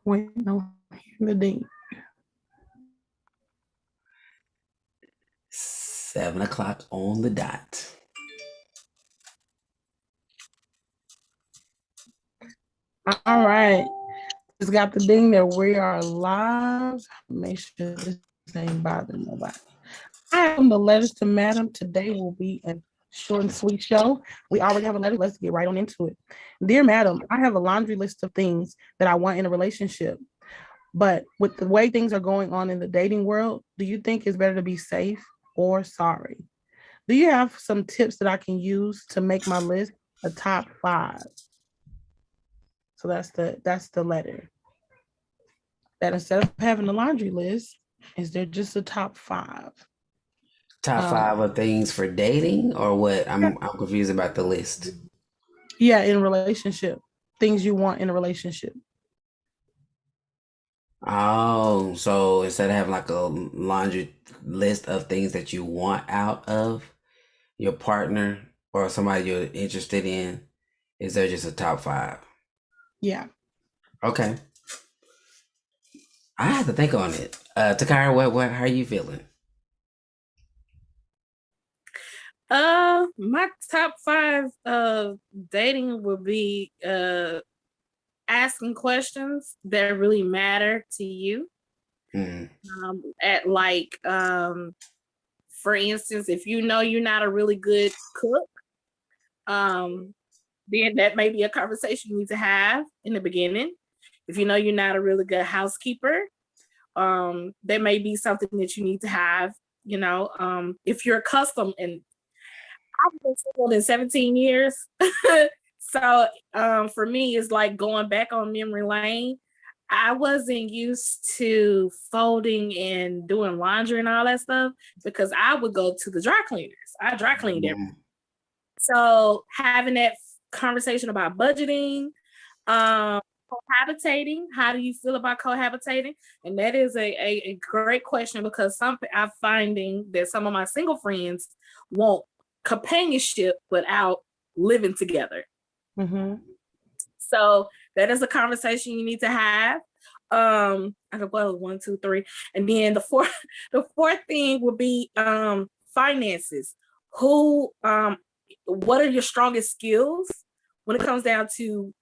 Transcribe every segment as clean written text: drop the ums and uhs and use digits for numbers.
Wait, no, the ding. 7 o'clock on the dot. All right. Just got the ding that we are live. Make sure this ain't bothering nobody. I am the letters to Madam. Today will be a short and sweet show. We already have a letter. Let's get right on into it. Dear Madam, I have a laundry list of things that I want in a relationship. But with the way things are going on in the dating world, do you think it's better to be safe or sorry? Do you have some tips that I can use to make my list a top five? So that's the letter. That instead of having a laundry list, is there just a top five? Top Um, five of things for dating, or what? I'm confused about the list. yeah, in a relationship, things you want in a relationship. Oh, so instead of having like a laundry list of things that you want out of your partner or somebody you're interested in, is there just a top five? Yeah. Okay, I have to think on it. Takara, how are you feeling? My top five of dating would be asking questions that really matter to you. Mm. At like for instance, if you know you're not a really good cook, then that may be a conversation you need to have in the beginning. If you know you're not a really good housekeeper, that may be something that you need to have. If you're accustomed, and I've been single in 17 years. So for me, it's like going back on memory lane. I wasn't used to folding and doing laundry and all that stuff because I would go to the dry cleaners. I dry cleaned everything. Mm. So having that conversation about budgeting, cohabitating, how do you feel about cohabitating? And that is a great question because I'm finding that some of my single friends want companionship without living together. Mm-hmm. So that is a conversation you need to have. I don't know, 1, 2, 3. And then the fourth thing would be finances. Who what are your strongest skills when it comes down to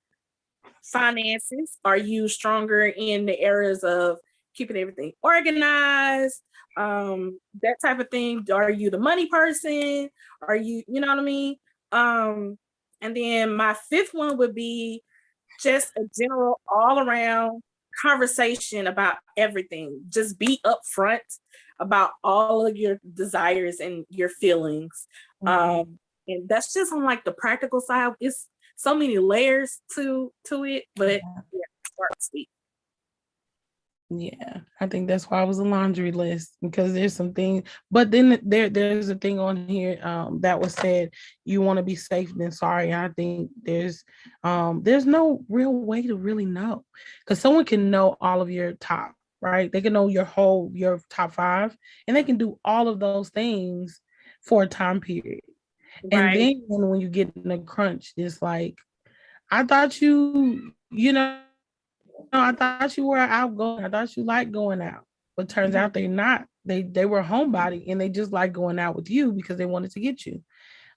finances? Are you stronger in the areas of keeping everything organized? That type of thing. Are you the money person? Are you know what I mean? And then my fifth one would be just a general all around conversation about everything. Just be upfront about all of your desires and your feelings. And that's just on like the practical side. It's so many layers to it, but yeah, start sweet. Yeah, I think that's why it was a laundry list because there's some things, but then there's a thing on here that was said you want to be safe than sorry. I think there's no real way to really know because someone can know all of your top, right? They can know your top five, and they can do all of those things for a time period. And Right. then when you get in a crunch, it's like, I thought I thought you were outgoing. I thought you liked going out. But turns out they're not. They were a homebody and they just like going out with you because they wanted to get you.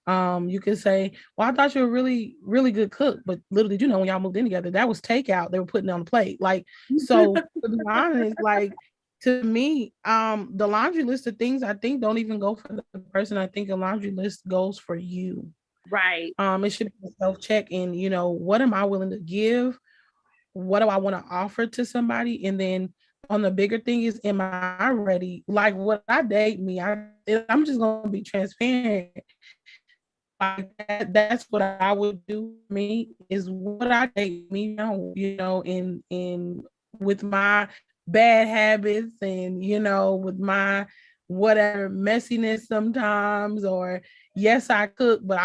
You could say, well, I thought you were a really, really good cook, but little did you know when y'all moved in together, that was takeout they were putting on the plate. Like, so to be honest, like to me, the laundry list of things I think don't even go for the person. I think a laundry list goes for you. Right. It should be a self-check in, what am I willing to give? What do I want to offer to somebody? And then on the bigger thing is, am I ready? Like, what I date me, I'm just gonna be transparent. Like that's what I would do for me is what I date me now, in with my bad habits and with my whatever messiness sometimes, or yes, I cook, but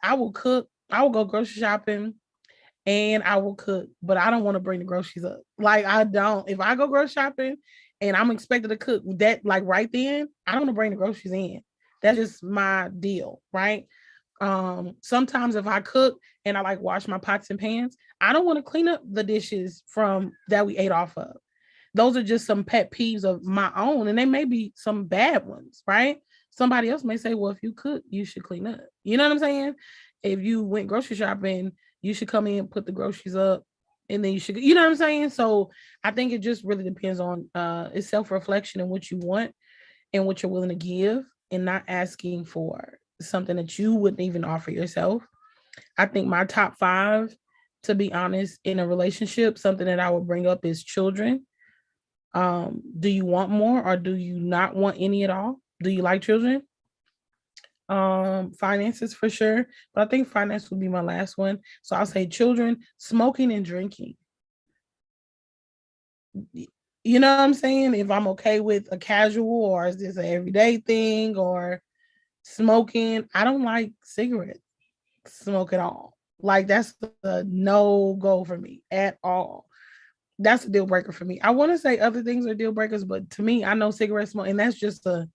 I will cook, I will go grocery shopping and I will cook, but I don't want to bring the groceries up. Like I don't. If I go grocery shopping and I'm expected to cook that, like right then, I don't want to bring the groceries in. That's just my deal, right? Sometimes if I cook and I like wash my pots and pans, I don't want to clean up the dishes from that we ate off of. Those are just some pet peeves of my own, and they may be some bad ones, right? Somebody else may say, well, if you cook, you should clean up. You know what I'm saying? If you went grocery shopping, you should come in, put the groceries up, and then you should, you know what I'm saying? So I think it just really depends on it's self-reflection and what you want and what you're willing to give, and not asking for something that you wouldn't even offer yourself. I think my top five, to be honest, in a relationship, something that I would bring up is children. Do you want more or do you not want any at all? Do you like children? Finances for sure, but I think finance would be my last one. So I'll say children, smoking and drinking. You know what I'm saying? If I'm okay with a casual or is this an everyday thing or smoking, I don't like cigarette smoke at all. Like that's a no go for me at all. That's a deal breaker for me. I want to say other things are deal breakers, but to me, I know cigarette smoke, and that's just a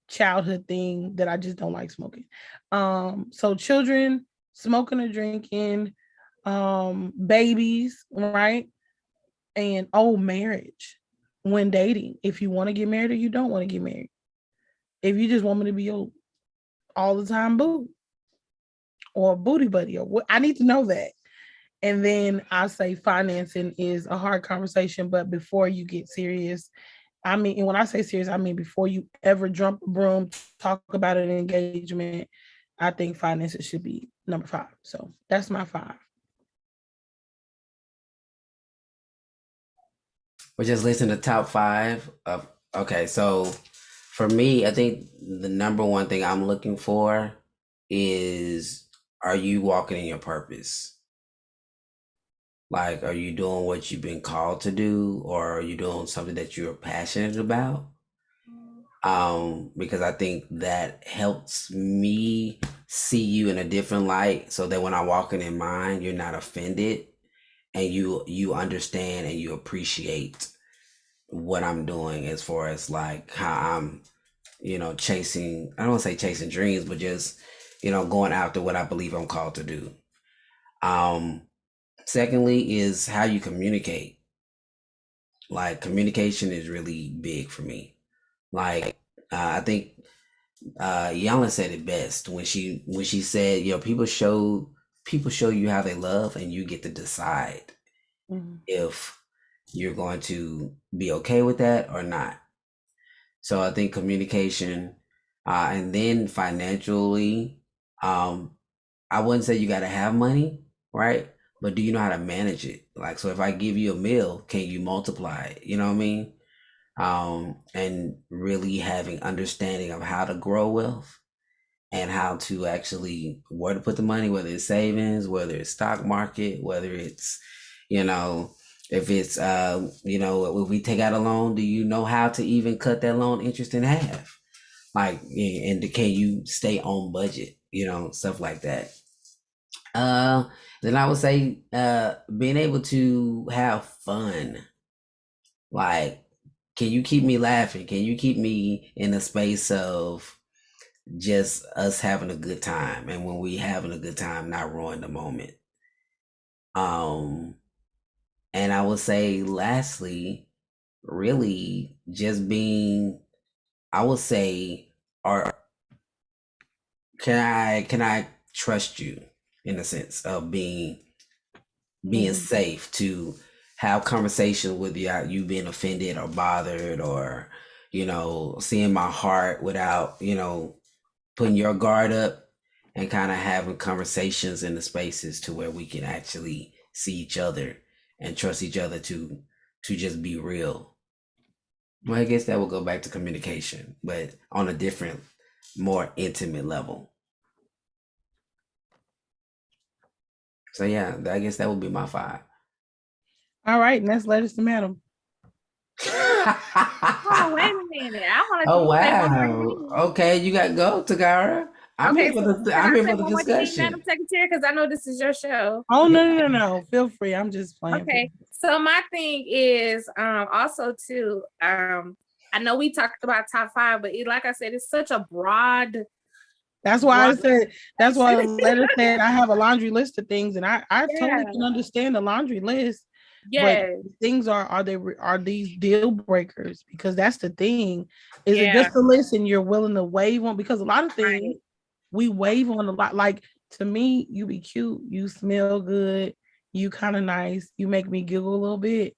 childhood thing that I just don't like smoking. So children, smoking or drinking, babies, right? And marriage when dating. If you want to get married or you don't want to get married. If you just want me to be your all the time boo or booty buddy or what, I need to know that. And then I say financing is a hard conversation, but before you get serious, I mean, and when I say serious, I mean before you ever jump a broom, talk about an engagement, I think finances should be number 5. So that's my 5. We're just listing the top 5 of, okay, so for me, I think the number one thing I'm looking for is, are you walking in your purpose? Like, are you doing what you've been called to do, or are you doing something that you're passionate about? Because I think that helps me see you in a different light, so that when I walk in mine, you're not offended, and you understand and you appreciate what I'm doing as far as like how I'm, chasing. I don't want to say chasing dreams, but just going after what I believe I'm called to do. Secondly is how you communicate. Like communication is really big for me. Like I think Yana said it best when she said, people show you how they love, and you get to decide if you're going to be okay with that or not. So I think communication, and then financially, I wouldn't say you got to have money, right? But do you know how to manage it? Like, so if I give you a meal, can you multiply it? You know what I mean? And really having understanding of how to grow wealth and how to actually where to put the money, whether it's savings, whether it's stock market, whether it's, if it's, if we take out a loan, do you know how to even cut that loan interest in half? Like, and can you stay on budget? Stuff like that. Then I would say being able to have fun. Like, can you keep me laughing? Can you keep me in a space of just us having a good time? And when we having a good time, not ruin the moment. And I would say lastly, really just being, I would say, or can I trust you in a sense of being safe to have conversations with you being offended or bothered, or seeing my heart without putting your guard up, and kind of having conversations in the spaces to where we can actually see each other and trust each other to just be real. Well, I guess that will go back to communication, but on a different, more intimate level. So yeah, I guess that would be my 5. All right, and that's ladies to madam. Oh, wait a minute. I want to. Oh wow. Okay, you got to go, Tagara. I'm here for the discussion. Madam Secretary, because I know this is your show. Oh no. Feel free. I'm just playing. Okay. So my thing is also too, I know we talked about top 5, but like I said, it's such a broad That's why I said, that's why the letter said I have a laundry list of things, and I totally can understand the laundry list. But things are these deal breakers? Because that's the thing. Is it just a list and you're willing to waive on? Because a lot of things we waive on a lot. Like, to me, you be cute, you smell good, you kind of nice, you make me giggle a little bit.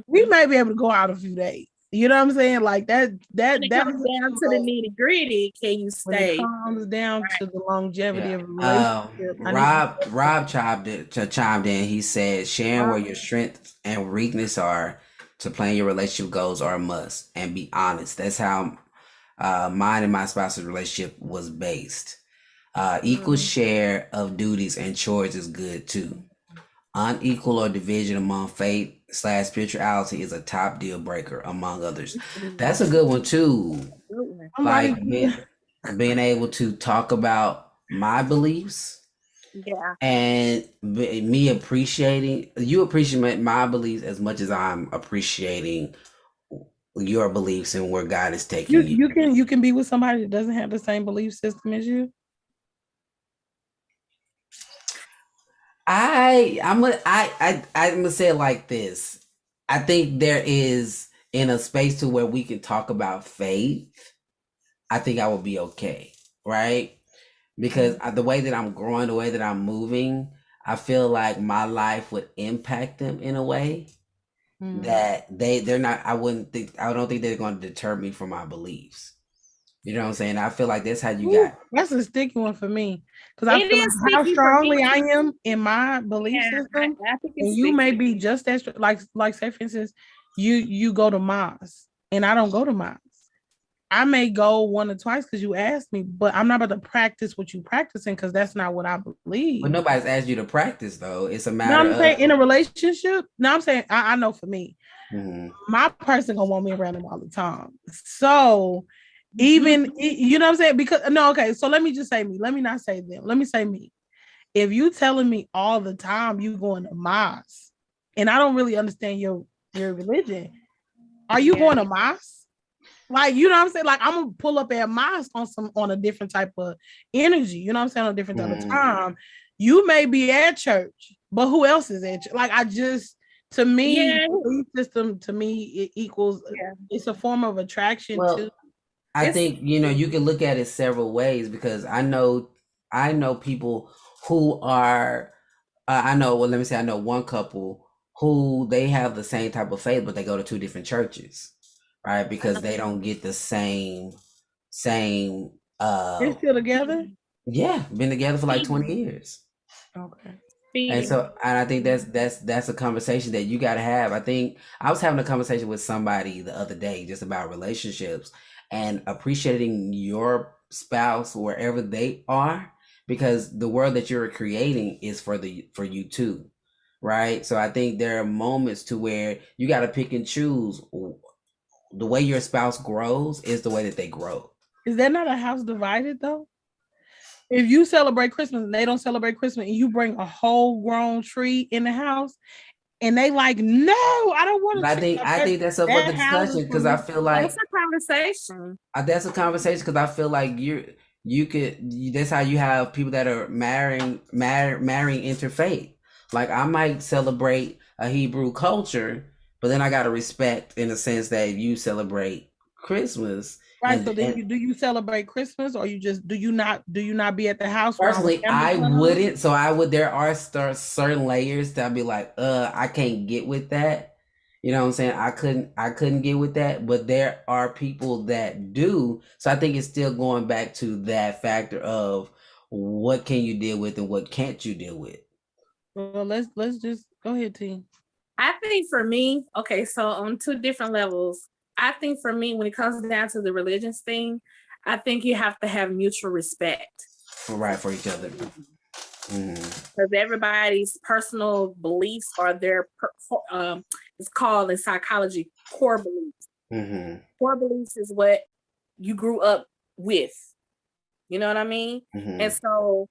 We may be able to go out a few days. You know what I'm saying? Like that when it comes down to the nitty gritty, can you stay? When it comes down to the longevity of a relationship. Rob chimed in. He said, sharing where your strengths and weakness are to plan your relationship goals are a must, and be honest. That's how mine and my spouse's relationship was based. Equal share of duties and chores is good too. Unequal or division among faith/spirituality is a top deal breaker, among others. That's a good one too. Like being able to talk about my beliefs, and me appreciating you appreciate my beliefs as much as I'm appreciating your beliefs and where God is taking you. You can be with somebody that doesn't have the same belief system as you. I'm gonna say it like this. I think there is, in a space to where we can talk about faith, I think I will be okay, right? Because the way that I'm growing, the way that I'm moving, I feel like my life would impact them in a way that they're not. I don't think they're going to deter me from my beliefs. You know what I'm saying? I feel like that's how you got. That's a sticky one for me, because I feel like how strongly I am in my belief system, and you may be just as like say for instance, you go to mosque and I don't go to mosque. I may go one or twice because you asked me, but I'm not about to practice what you practicing, because that's not what I believe. But nobody's asked you to practice though. It's a matter. No, I'm saying in a relationship. No, I'm saying I know for me, my person gonna want me around them all the time. So. Even you know what I'm saying? Because so let me just say me. Let me not say them. Let me say me. If you telling me all the time you going to mosque and I don't really understand your religion, are you going to mosque? Like, you know what I'm saying? Like, I'm gonna pull up at mosque on a different type of energy, you know what I'm saying? On a different type of time. You may be at church, but who else is at church? Like, to me, belief system to me it equals it's a form of attraction too. I think you can look at it several ways, because I know people who are I know one couple who they have the same type of faith, but they go to two different churches, right? Because they don't get the same they're still together? Yeah, been together for like 20 years. Okay. And I think that's a conversation that you got to have. I think I was having a conversation with somebody the other day just about relationships and appreciating your spouse wherever they are, because the world that you're creating is for you too, right? So I think there are moments to where you got to pick and choose. The way your spouse grows is the way that they grow. Is that not a house divided though? If you celebrate Christmas and they don't celebrate Christmas, and you bring a whole grown tree in the house, and they like, no, I don't want to. I think that's up for the discussion, because I feel like that's a conversation. That's a conversation, because I feel like you could. That's how you have people that are marrying interfaith. Like, I might celebrate a Hebrew culture, but then I gotta respect in the sense that you celebrate Christmas. Right. So then do you celebrate Christmas, or do you not be at the house? Personally, I wouldn't. So I would. There are certain layers that I'd be like, I can't get with that. You know what I'm saying? I couldn't get with that. But there are people that do. So I think it's still going back to that factor of what can you deal with and what can't you deal with. Well, let's just go ahead, T. I think for me, okay, so on two different levels. I think for me, when it comes down to the religious thing, I think you have to have mutual respect. Right, for each other. Because everybody's personal beliefs are their, it's called in psychology, core beliefs. Core beliefs is what you grew up with. You know what I mean? And so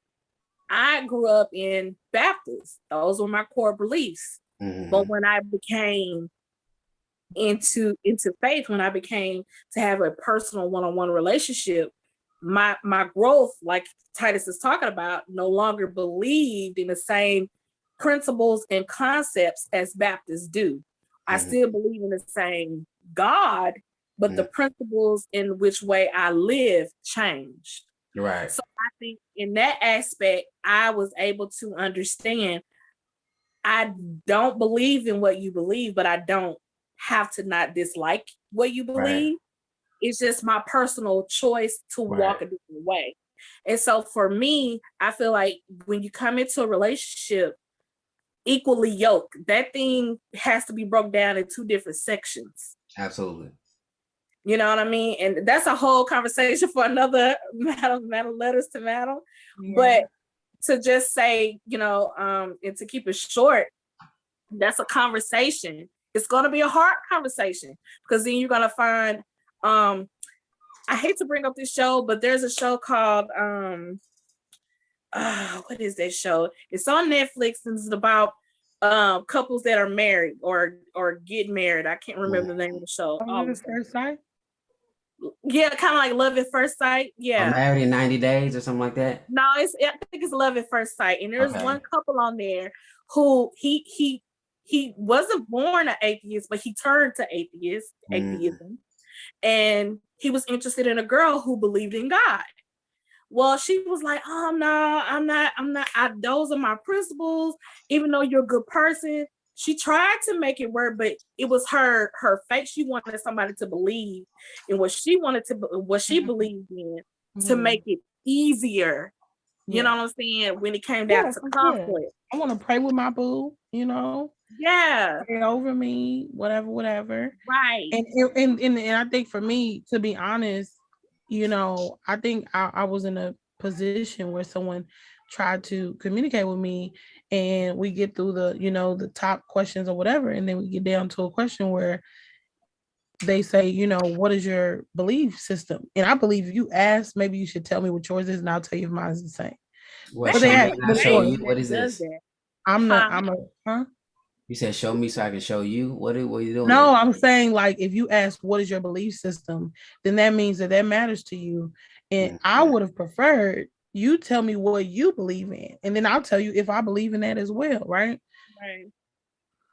I grew up in Baptist. Those were my core beliefs. But when I became into faith, when I became to have a personal one-on-one relationship my growth, like Titus is talking about, no longer believed in the same principles and concepts as Baptists do. I still believe in the same God, but the principles in which way I live changed. Right. So I think in that aspect, I was able to understand I don't believe in what you believe, but I don't have to not dislike what you believe. Right. It's just my personal choice to walk a different way. And so for me, I feel like when you come into a relationship equally yoked, that thing has to be broke down in two different sections. Absolutely. You know what I mean? And that's a whole conversation for another Madam Letters to Madam. Yeah. But to just say, you know, and to keep it short, that's a conversation. It's going to be a hard conversation because then you're going to find, I hate to bring up this show, but there's a show called, what is that show? It's on Netflix and it's about couples that are married or get married. I can't remember the name of the show. Love at First Sight? Yeah, kind of like Love at First Sight. Yeah. Married in 90 Days or something like that? No, I think it's Love at First Sight. And there's one couple on there who he wasn't born an atheist, but he turned to atheism. And he was interested in a girl who believed in God. Well, she was like, oh no, I'm not, those are my principles. Even though you're a good person, she tried to make it work, but it was her faith. She wanted somebody to believe in what she believed in to make it easier. You know what I'm saying? When it came down to conflict. I want to pray with my boo, you know? Yeah. Pray over me, whatever. Right. And I think for me, to be honest, you know, I think I was in a position where someone tried to communicate with me and we get through the, you know, the top questions or whatever. And then we get down to a question where they say, you know, what is your belief system? And I believe if you ask, maybe you should tell me what yours is and I'll tell you if mine is the same. What is this? You said show me so I can show you. What are you doing? No, I'm saying like if you ask what is your belief system, then that means that matters to you. And I would have preferred you tell me what you believe in, and then I'll tell you if I believe in that as well, right? Right.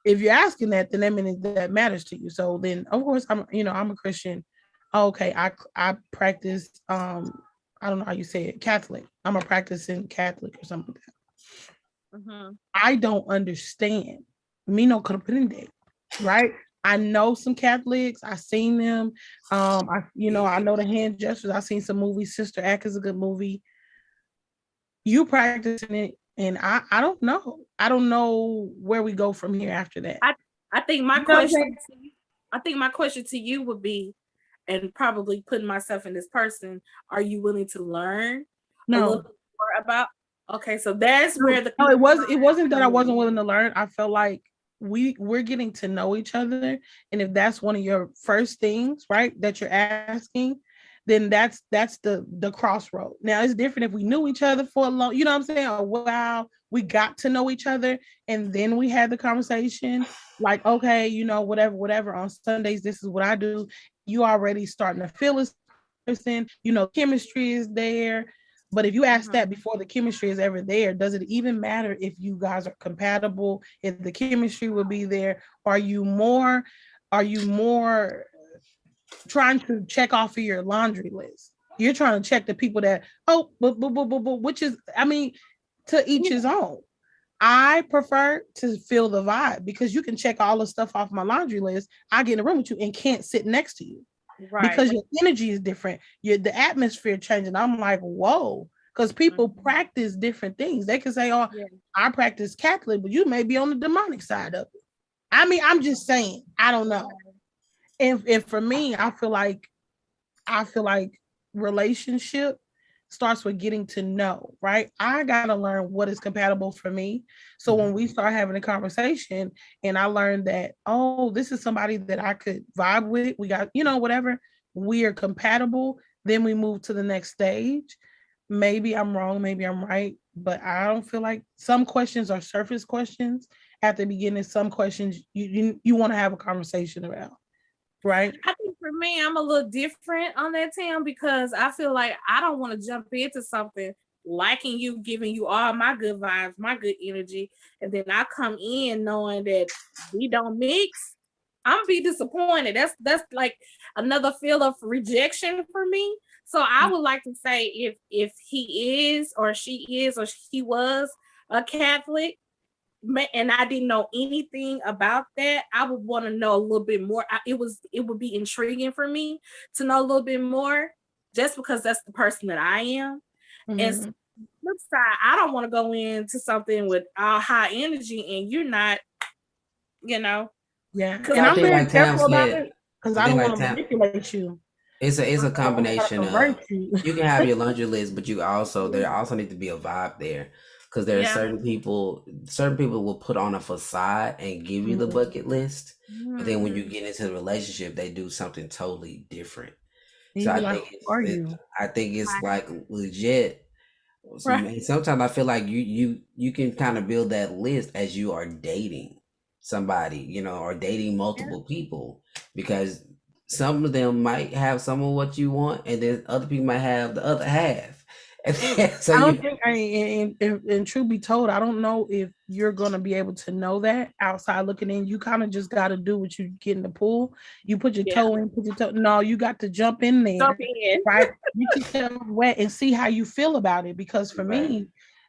If you're asking that, then that means that matters to you. So then, of course, I'm a Christian. Okay, I practice. I don't know how you say it, Catholic. I'm a practicing Catholic or something like that. I don't understand. Me no comprende, right? I know some Catholics. I've seen them. I know the hand gestures. I've seen some movies. Sister Act is a good movie. You practicing it, and I don't know. I don't know where we go from here after that. I think my question to you would be, and probably putting myself in this person, are you willing to learn a little bit more about? Okay, so that's where it wasn't that I wasn't willing to learn. I felt like we're getting to know each other, and if that's one of your first things, right, that you're asking, then that's the crossroad. Now it's different if we knew each other for a long, you know what I'm saying? Or wow, we got to know each other and then we had the conversation. Like, okay, you know, whatever. On Sundays, this is what I do. You already starting to feel this person, you know, chemistry is there. But if you ask that before the chemistry is ever there, does it even matter if you guys are compatible, if the chemistry will be there? Are you more trying to check off of your laundry list? You're trying to check the people that, which is, I mean, to each his own. I prefer to feel the vibe because you can check all the stuff off my laundry list. I get in a room with you and can't sit next to you. Right. Because your energy is different. The atmosphere changing. I'm like, whoa, because people practice different things. They can say, oh, I practice Catholic, but you may be on the demonic side of it. I mean, I'm just saying, I don't know. And for me, I feel like relationship starts with getting to know, right? I gotta learn what is compatible for me. So when we start having a conversation and I learned that, oh, this is somebody that I could vibe with, we got, you know, whatever, we are compatible, then we move to the next stage. Maybe I'm wrong, maybe I'm right, but I don't feel like some questions are surface questions at the beginning. Some questions you want to have a conversation about. Right. I think for me, I'm a little different on that, Tim, because I feel like I don't want to jump into something liking you, giving you all my good vibes, my good energy, and then I come in knowing that we don't mix. I'm be disappointed. That's like another feel of rejection for me. So I would like to say if he is or she is or he was a Catholic, and I didn't know anything about that, I would want to know a little bit more. It would be intriguing for me to know a little bit more, just because that's the person that I am. And Mhm. flip side, I don't want to go into something with all high energy and you're not, you know, Yeah, because and I I'm think very like Tam careful about said, it because I I think don't like want to Tam, manipulate you. it's a I don't want to combination of, convert you. you can have your laundry list, but there also need to be a vibe there, because there are yeah. certain people will put on a facade and give you the Mhm. bucket list, but then when you Mhm. get into the relationship, they do something totally different. And So you be like, who are you? I think it's Right. like legit. Right. Sometimes I feel like you can kind of build that list as you are dating somebody, or dating Yeah. multiple people, because some of them might have some of what you want, and then other people might have the other half. And so I don't you, think, and truth be told, I don't know if you're gonna be able to know that outside looking in. You kind of just got to do what you get in the pool. You put your Yeah. toe in, put your toe. No, you got to jump in Jump there, in. right? You keep yourself wet and see how you feel about it. Because for right, me,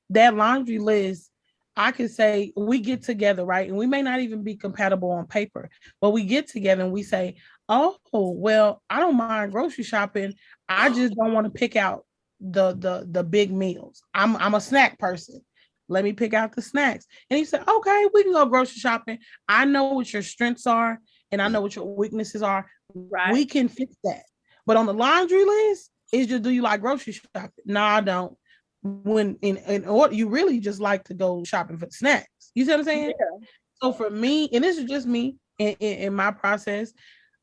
that laundry list, I could say we get together, right? And we may not even be compatible on paper, but we get together and we say, "Oh, well, I don't mind grocery shopping. I just don't want to pick out the big meals. I'm a snack person. Let me pick out the snacks." And he said, "Okay, we can go grocery shopping. I know what your strengths are and I know what your weaknesses are. Right. We can fix that." But on the laundry list, is just, do you like grocery shopping? No, I don't. When in order, you really just like to go shopping for snacks. You see what I'm saying? Yeah. So for me, and this is just me in my process,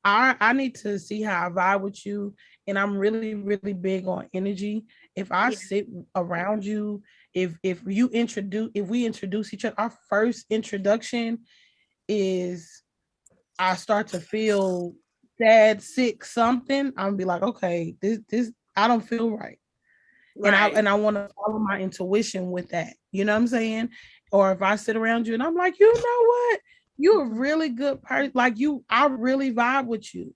I need to see how I vibe with you. And I'm really, really big on energy. If I Yeah. sit around you, if we introduce each other, our first introduction is I start to feel sad, sick, something, I'm gonna be like, okay, this I don't feel right. Right. And I want to follow my intuition with that. You know what I'm saying? Or if I sit around you and I'm like, you know what? You're a really good person. Like I really vibe with you.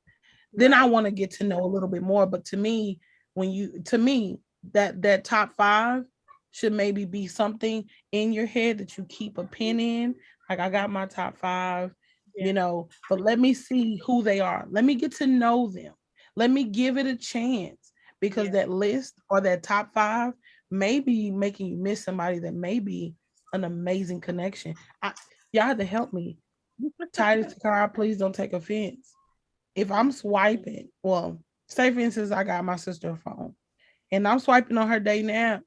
Then I Right. want to get to know a little bit more. But to me, that top five should maybe be something in your head that you keep a pin in. Like I got my top five, Yeah. but let me see who they are. Let me get to know them. Let me give it a chance because Yeah. that list or that top five may be making you miss somebody that may be an amazing connection. Y'all have to help me. Titus Takara, please don't take offense. If I'm swiping, well, say for instance, I got my sister a phone and I'm swiping on her dating app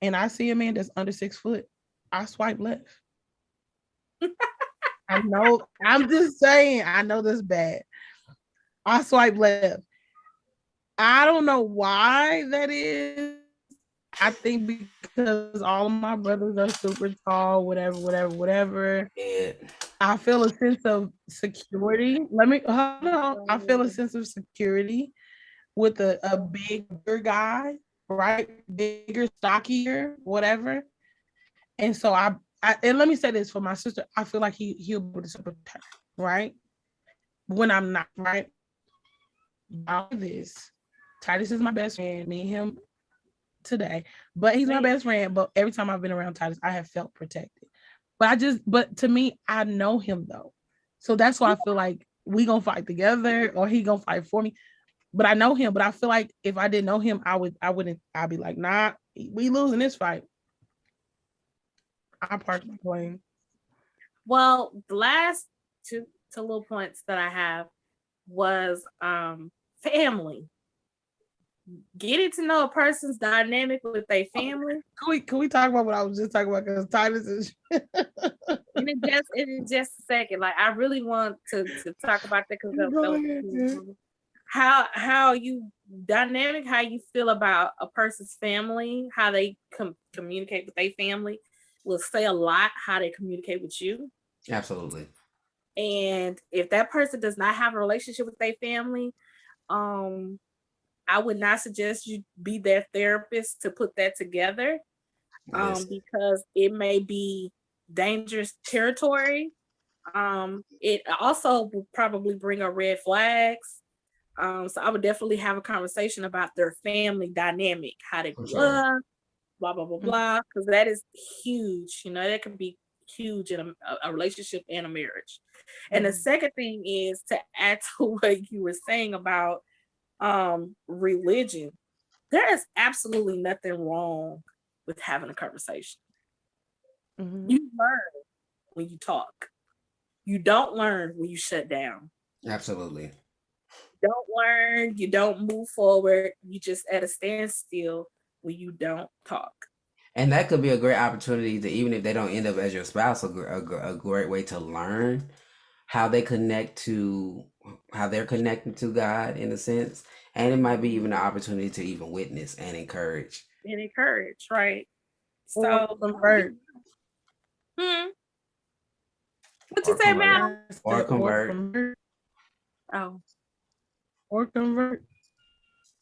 and I see a man that's under 6 foot, I swipe left. I know, I'm just saying, I know that's bad. I swipe left. I don't know why that is. I think because all of my brothers are super tall, whatever, whatever, whatever. yeah, I feel a sense of security. Let me hold on. I feel a sense of security with a bigger guy, right? Bigger, stockier, whatever. And so and let me say this for my sister, I feel like he'll be able to support her, right? When I'm not, right? This Titus is my best friend. Me and him today, but he's my Man. best friend. But every time I've been around Titus, I have felt protected. But to me, I know him though, so that's why I feel like we gonna fight together or he gonna fight for me. But I know him. But I feel like if I didn't know him, I'd be like, nah, we losing this fight. I parked my plane. Well, the last two little points that I have was family. Getting to know a person's dynamic with their family. Can we talk about what I was just talking about? Because Titus is And in just a second, like I really want to talk about that because go ahead, how you dynamic, how you feel about a person's family, how they communicate with their family will say a lot how they communicate with you. absolutely. And if that person does not have a relationship with their family, I would not suggest you be their therapist to put that together, because it may be dangerous territory. It also will probably bring up red flags. So I would definitely have a conversation about their family dynamic, how they grew up, blah, blah, blah, blah, because that is huge. That can be huge in a relationship and a marriage. And the second thing is to add to what you were saying about religion. There is absolutely nothing wrong with having a conversation. You learn when you talk. You don't learn when you shut down. Absolutely. You don't learn, you don't move forward, you just at a standstill when you don't talk. And that could be a great opportunity to, even if they don't end up as your spouse, a great way to learn how they connect to, how they're connecting to God in a sense. And it might be even an opportunity to even witness and encourage. Right? So convert. What you say, Mal? Or convert. Oh. Or convert.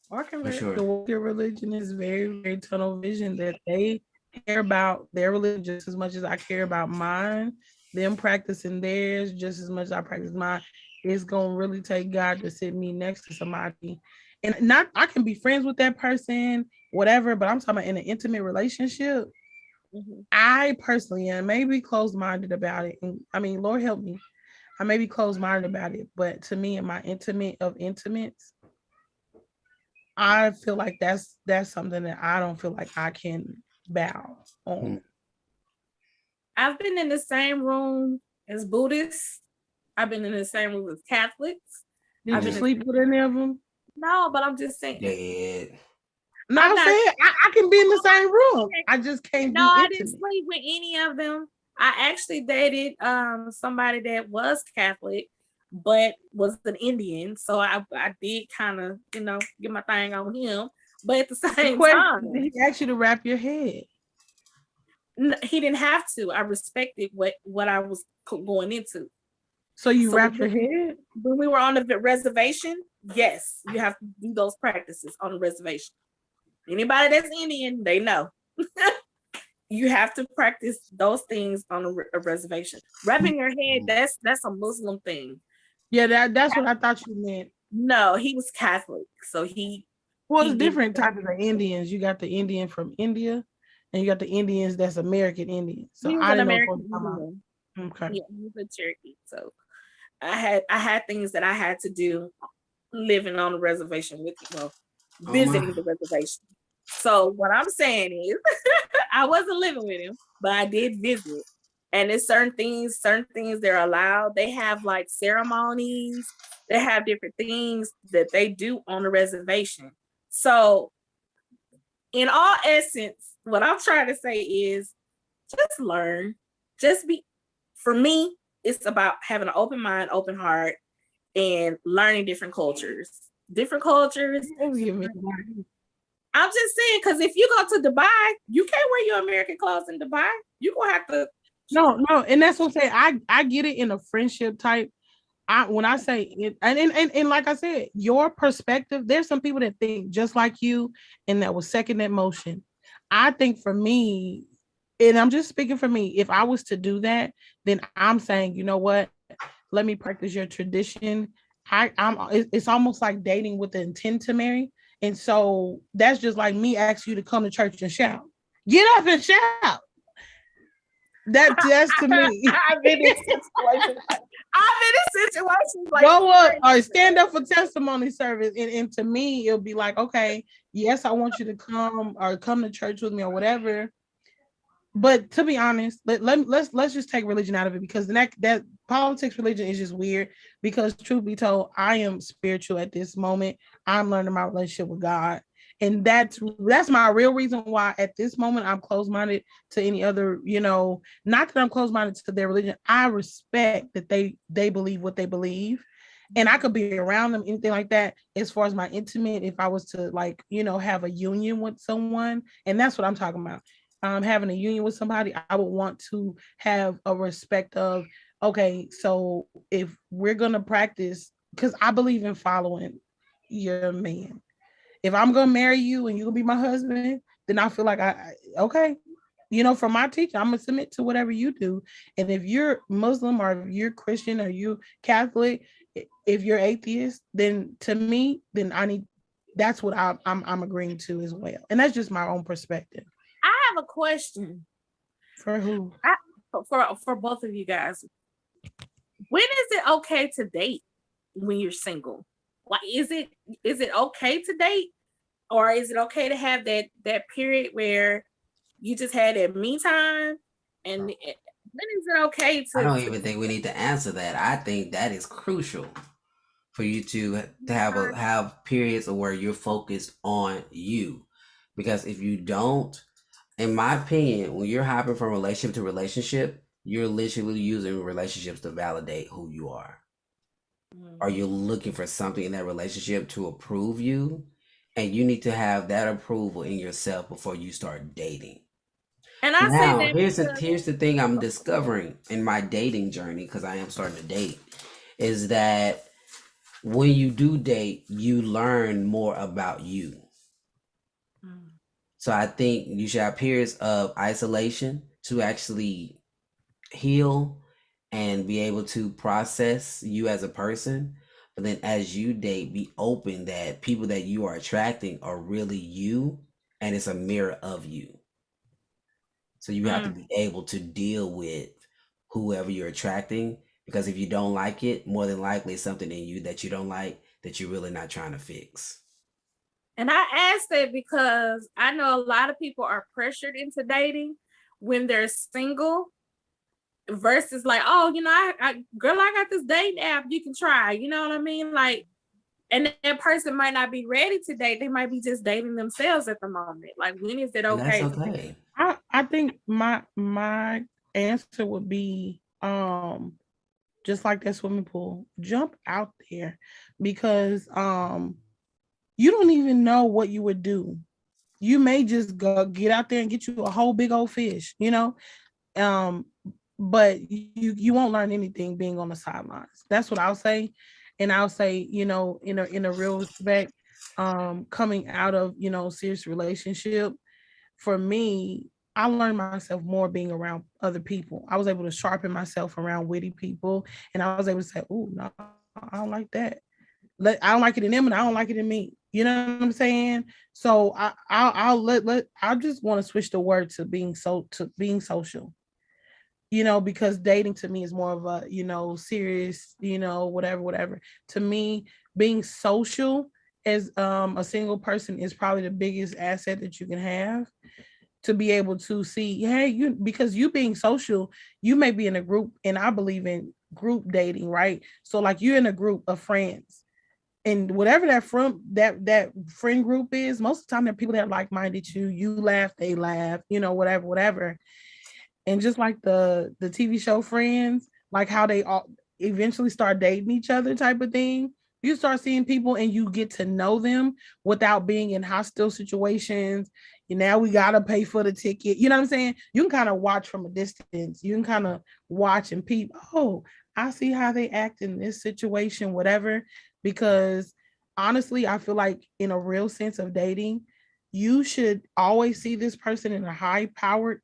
For sure. The Walker religion is very, very tunnel vision, that they care about their religion just as much as I care about mine. Them practicing theirs just as much as I practice mine. It's gonna really take God to sit me next to somebody. And not, I can be friends with that person, whatever, but I'm talking about in an intimate relationship. I personally am maybe closed-minded about it. And I mean, Lord help me. I may be closed-minded about it, but to me, in my intimate of intimates, I feel like that's something that I don't feel like I can bow on. I've been in the same room as Buddhists. I've been in the same room as Catholics. Did you sleep with any of them? No, but I'm just saying. Dead. No, I'm saying I can be in the same room. I just can't be intimate. I didn't sleep with any of them. I actually dated somebody that was Catholic, but was an Indian. So I did kind of, get my thing on him. But at the same time, did he ask you to wrap your head? No, he didn't have to. I respected what I was going into. So you wrapped your head? When we were on the reservation, yes, you have to do those practices on the reservation. Anybody that's Indian, they know. You have to practice those things on a reservation. Wrapping your head, that's a Muslim thing. Yeah, that's what I thought you meant. No, he was Catholic, so it's different types of Indians. You got the Indian from India, and you got the Indians that's American Indian. So I didn't know. Okay. Yeah, he was a Cherokee. So I had things that I had to do living on the reservation with visiting the reservation. So what I'm saying is I wasn't living with him, but I did visit. And there's certain things they're allowed. They have like ceremonies, they have different things that they do on the reservation. So in all essence, what I'm trying to say is just learn. For me, it's about having an open mind, open heart, and learning different cultures. I'm just saying, because if you go to Dubai, you can't wear your American clothes in Dubai. You're gonna have to. No, and that's what I'm saying. I get it in a friendship type. When I say it, and like I said, your perspective. There's some people that think just like you, and that was second that motion. I think for me, and I'm just speaking for me. If I was to do that, then I'm saying, you know what? Let me practice your tradition. It's almost like dating with the intent to marry. And so that's just like me asking you to come to church and shout. Get up and shout. That's to me. I've been in situations like go up or stand up for testimony service. And to me, it'll be like, okay, yes, I want you to come to church with me or whatever. But to be honest, let's just take religion out of it, because that politics, religion is just weird. Because truth be told, I am spiritual at this moment. I'm learning my relationship with God, and that's my real reason why at this moment I'm closed-minded to any other. Not that I'm closed-minded to their religion. I respect that they believe what they believe, and I could be around them, anything like that. As far as my intimate, if I was to have a union with someone, and that's what I'm talking about. Having a union with somebody, I would want to have a respect of okay, so if we're gonna practice, because I believe in following your man. If I'm gonna marry you and you're gonna be my husband, then I feel like okay, from my teacher, I'm gonna submit to whatever you do. And if you're Muslim or if you're Christian or you Catholic, if you're atheist, then to me, then that's what I'm agreeing to as well. And that's just my own perspective. I have a question. For who? For both of you guys. When is it okay to date when you're single? Like, is it okay to date, or is it okay to have that period where you just had that me time? And when is it okay to? I don't even think we need to answer that. I think that is crucial for you to have periods of where you're focused on you, because if you don't, in my opinion, when you're hopping from relationship to relationship, you're literally using relationships to validate who you are. Are you looking for something in that relationship to approve you? And you need to have that approval in yourself before you start dating. And I now, say that here's the thing I'm discovering in my dating journey, because I am starting to date, is that when you do date, you learn more about you. So I think you should have periods of isolation to actually heal and be able to process you as a person. But then as you date, be open that people that you are attracting are really you, and it's a mirror of you. So you have to be able to deal with whoever you're attracting, because if you don't like it, more than likely it's something in you that you don't like that you're really not trying to fix. And I ask that because I know a lot of people are pressured into dating when they're single, versus like, oh, girl, I got this dating app, you can try, you know what I mean? Like, and that person might not be ready to date. They might be just dating themselves at the moment. Like, when is it okay? And that's okay. I think my answer would be just like that swimming pool. Jump out there, because you don't even know what you would do. You may just go get out there and get you a whole big old fish, but you won't learn anything being on the sidelines. That's what I'll say. And I'll say, in a real respect, coming out of, serious relationship, for me, I learned myself more being around other people. I was able to sharpen myself around witty people, and I was able to say, "Oh, no, I don't like that. I don't like it in them, and I don't like it in me." You know what I'm saying? So I just want to switch the word to being social. Because dating to me is more of a, serious, whatever. To me, being social as a single person is probably the biggest asset that you can have, to be able to see, hey, because you being social, you may be in a group, and I believe in group dating, right? So like, you're in a group of friends, and whatever that friend group is, most of the time they're people that are like-minded. You laugh, they laugh, whatever. And just like the TV show Friends, like how they all eventually start dating each other type of thing, you start seeing people and you get to know them without being in hostile situations. Now we gotta pay for the ticket. You know what I'm saying? You can kind of watch from a distance. You can kind of watch and peep, oh, I see how they act in this situation, whatever. Because honestly, I feel like in a real sense of dating, you should always see this person in a high-powered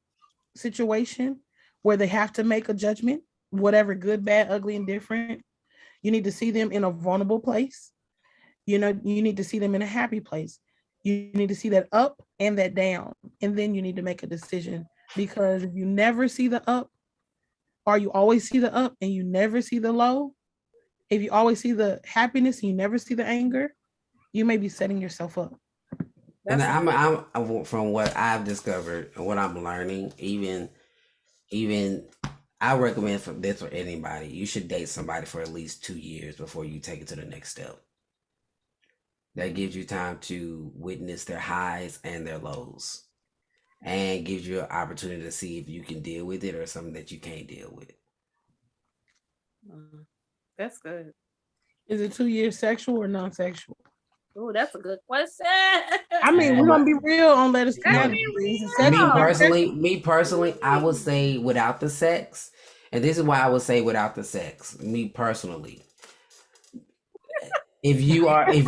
situation where they have to make a judgment, whatever, good, bad, ugly, and different. You need to see them in a vulnerable place. You need to see them in a happy place. You need to see that up and that down. And then you need to make a decision. Because if you never see the up, or you always see the up and you never see the low, if you always see the happiness and you never see the anger, you may be setting yourself up. And I'm from what I've discovered and what I'm learning, even I recommend for anybody, you should date somebody for at least 2 years before you take it to the next step. That gives you time to witness their highs and their lows, and gives you an opportunity to see if you can deal with it or something that you can't deal with. That's good. Is it 2 years sexual or non-sexual? Oh, that's a good question. I mean, we're gonna be real on Let Us Know. Me personally, I would say without the sex, And this is why I would say without the sex, me personally. If you are, if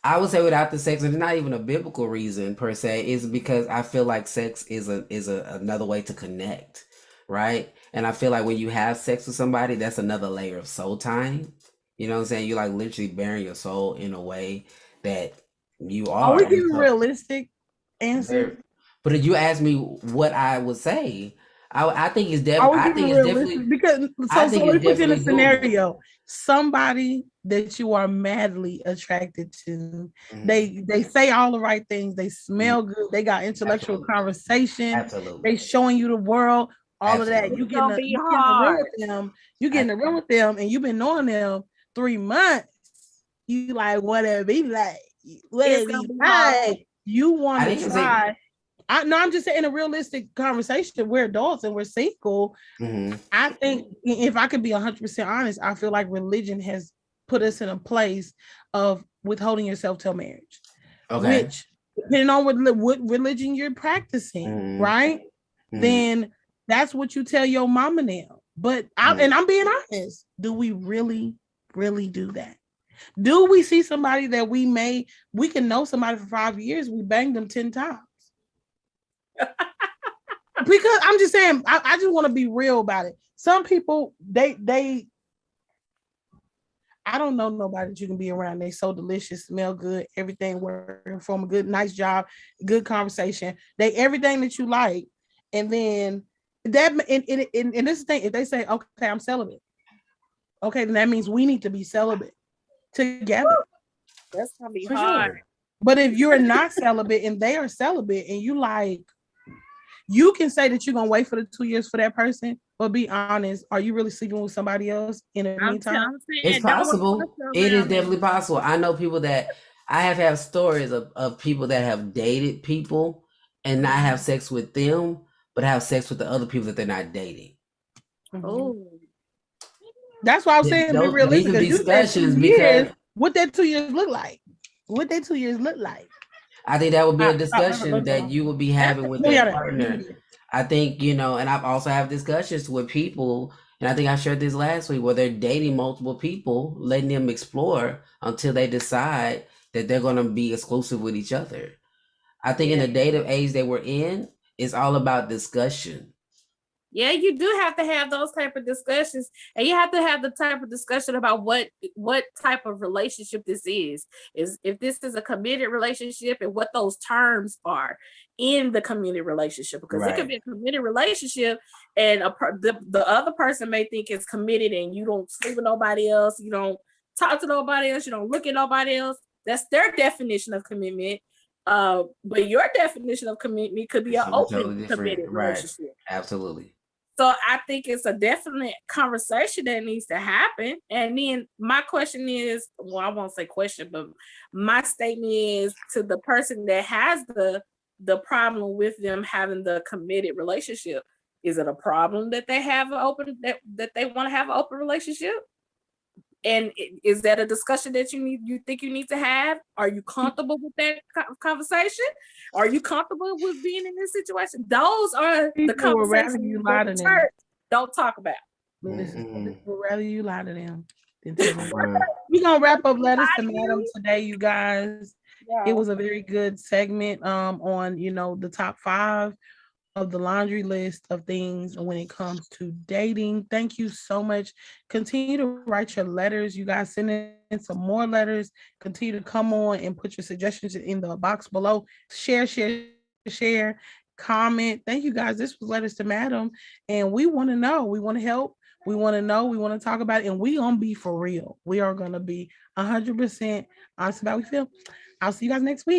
I would say without the sex, and it's not even a biblical reason per se, is because I feel like sex is another way to connect, right? And I feel like when you have sex with somebody, that's another layer of soul time. You know what I'm saying? You like literally bearing your soul in a way that you Are are. we And giving so realistic answers? but if you ask me what I would say, I think it's Are definitely. we I giving think it's realistic? definitely. Because I so think let me it's put you in a definitely doable. scenario. Somebody that you are madly attracted to. Mhm. They say all the right things. They Mhm. smell good. They got intellectual Absolutely. conversation. Absolutely. They showing you the world. All of that. Absolutely. It's gonna be You get in the room hard. with them. You get in the room with them, and you've been knowing them 3 months. You like what it be like? What It's it gonna be be hard. like? You want I to didn't say. try. I'm just saying in a realistic conversation. We're adults and we're single. Mhm. I think if I could be 100% honest, I feel like religion has put us in a place of withholding yourself till marriage, Okay. which depending on what religion you're practicing, Mhm. right? Mhm. Then that's what you tell your mama now. But Mhm. I'm being honest. Do we really, really do that? Do we see somebody that we can know somebody for 5 years, we banged them 10 times? Because I'm just saying, I just want to be real about it. Some people, I don't know nobody that you can be around. They so delicious, smell good, everything working from a good, nice job, good conversation. They everything that you like, and then that and this is the thing. If they say, "Okay, I'm celibate," okay, then that means we need to be celibate together. That's gonna be For hard. sure. But if you're not celibate and they are celibate, and you like, you can say that you're gonna wait for the 2 years for that person, but be honest, are you really sleeping with somebody else in the meantime? I'm It's saying don't possible. reverse It is around that. definitely possible. I know people that I have had stories of people that have dated people and not have sex with them, but have sex with the other people that they're not dating. Oh, That's why I was saying be These realistic. are Because you said discussions 2 years. because What that 2 years look like? What that 2 years look like? I think that would be a Let discussion that go. you would be that's having a with No, that yeah, partner. I think, and I've also have discussions with people, and I think I shared this last week, where they're dating multiple people, letting them explore until they decide that they're going to be exclusive with each other. I think in the date age that we're in, it's all about discussion. Yeah, you do have to have those type of discussions, and you have to have the type of discussion about what type of relationship this is if this is a committed relationship and what those terms are in the committed relationship, because it could be Right. a committed relationship and the other person may think it's committed and you don't sleep with nobody else, you don't talk to nobody else, you don't look at nobody else. That's their definition of commitment. But your definition of commitment could be an Something open totally different. committed Right. relationship. Absolutely. So I think it's a definite conversation that needs to happen. And then my question is, well, I won't say question, but my statement is to the person that has the problem with them having the committed relationship. Is it a problem that they have an open that they want to have an open relationship? And is that a discussion that you think you need to have? Are you comfortable with that conversation? Are you comfortable with being in this situation? Those are the People would rather conversations you that lie the to them. church don't talk about. Listen, Mm-mm. people would rather you lie to them than tell them. Mm. We're gonna wrap up letters Lie to to Madam you? today, you guys. It Yeah. was a very good segment on the top 5 of the laundry list of things when it comes to dating. Thank you so much. Continue to write your letters. You guys send in some more letters. Continue to come on and put your suggestions in the box below. Share, comment. Thank you guys. This was Letters to Madam, and we want to know. We want to help. We want to know. We want to talk about it, and we gonna be for real. We are gonna be 100% honest about how we feel. I'll see you guys next week.